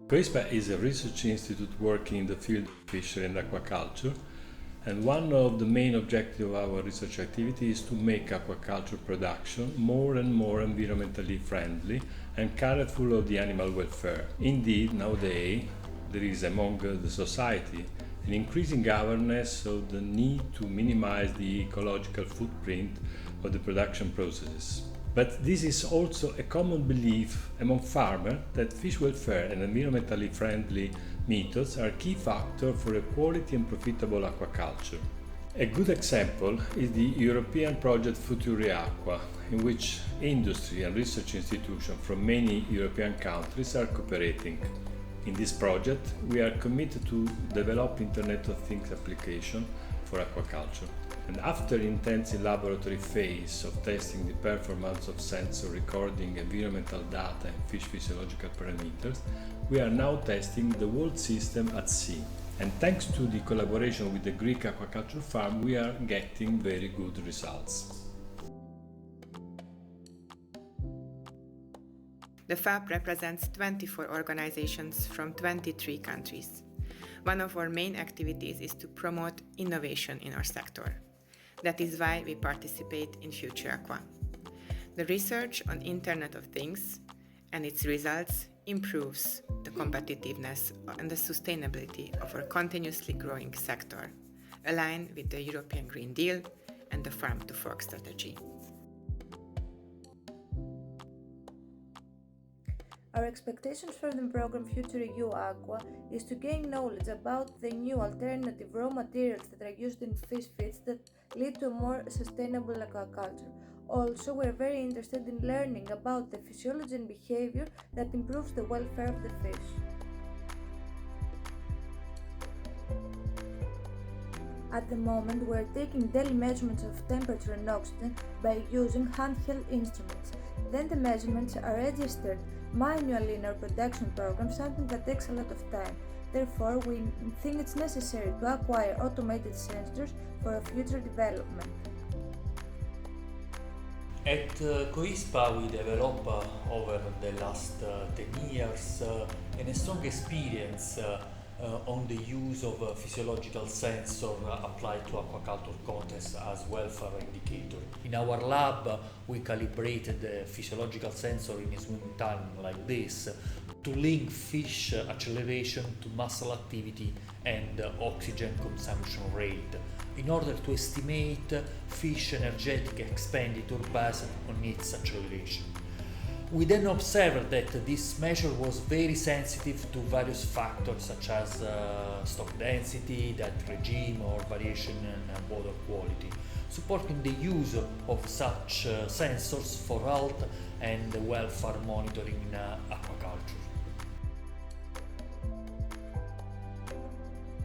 FuturEUAqua is a research institute working in the field of fishery and aquaculture, and one of the main objectives of our research activity is to make aquaculture production more and more environmentally friendly and careful of the animal welfare. Indeed, nowadays there is among the society an increasing awareness of the need to minimize the ecological footprint of the production processes. But this is also a common belief among farmers that fish welfare and environmentally friendly methods are key factors for a quality and profitable aquaculture. A good example is the European project FuturEUAqua, in which industry and research institutions from many European countries are cooperating. In this project, we are committed to develop Internet of Things application for aquaculture. And after intensive laboratory phase of testing the performance of sensor recording environmental data and fish physiological parameters, we are now testing the whole system at sea. And thanks to the collaboration with the Greek aquaculture farm, we are getting very good results. The FAB represents 24 organizations from 23 countries. One of our main activities is to promote innovation in our sector. That is why we participate in FuturEUAqua. The research on Internet of Things and its results improves the competitiveness and the sustainability of our continuously growing sector, aligned with the European Green Deal and the Farm to Fork strategy. Our expectations from the program FuturEUAqua is to gain knowledge about the new alternative raw materials that are used in fish feeds that lead to a more sustainable aquaculture. Also, we are very interested in learning about the physiology and behavior that improves the welfare of the fish. At the moment, we are taking daily measurements of temperature and oxygen by using handheld instruments. Then the measurements are registered manually in our production program, something that takes a lot of time. Therefore, we think it's necessary to acquire automated sensors for a future development. At COISPA we developed over the last 10 years a strong experience on the use of physiological sensor applied to aquaculture context as welfare indicator. In our lab we calibrated the physiological sensor in a swimming time like this to link fish acceleration to muscle activity and oxygen consumption rate in order to estimate fish energetic expenditure based on its acceleration. We then observed that this measure was very sensitive to various factors such as stock density, diet regime or variation in water quality, supporting the use of such sensors for health and welfare monitoring in aquaculture.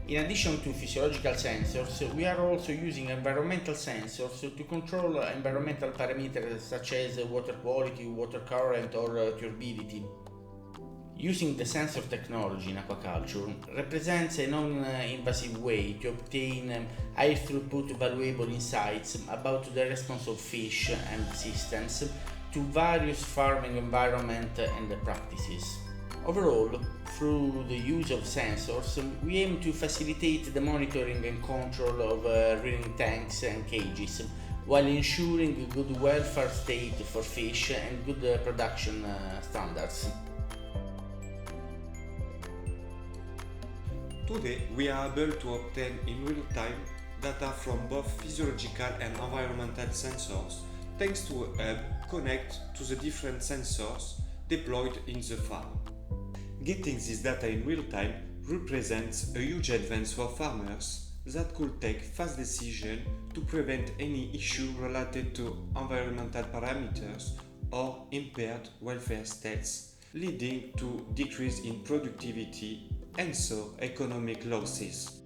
In addition to physiological sensors, we are also using environmental sensors to control environmental parameters such as water quality, water current or turbidity. Using the sensor technology in aquaculture represents a non-invasive way to obtain high-throughput valuable insights about the response of fish and systems to various farming environment and practices. Overall, through the use of sensors, we aim to facilitate the monitoring and control of rearing tanks and cages, while ensuring a good welfare state for fish and good production standards. Today, we are able to obtain in real time data from both physiological and environmental sensors, thanks to a hub connected to the different sensors deployed in the farm. Getting this data in real time represents a huge advance for farmers that could take fast decisions to prevent any issue related to environmental parameters or impaired welfare states, leading to decrease in productivity and so economic losses.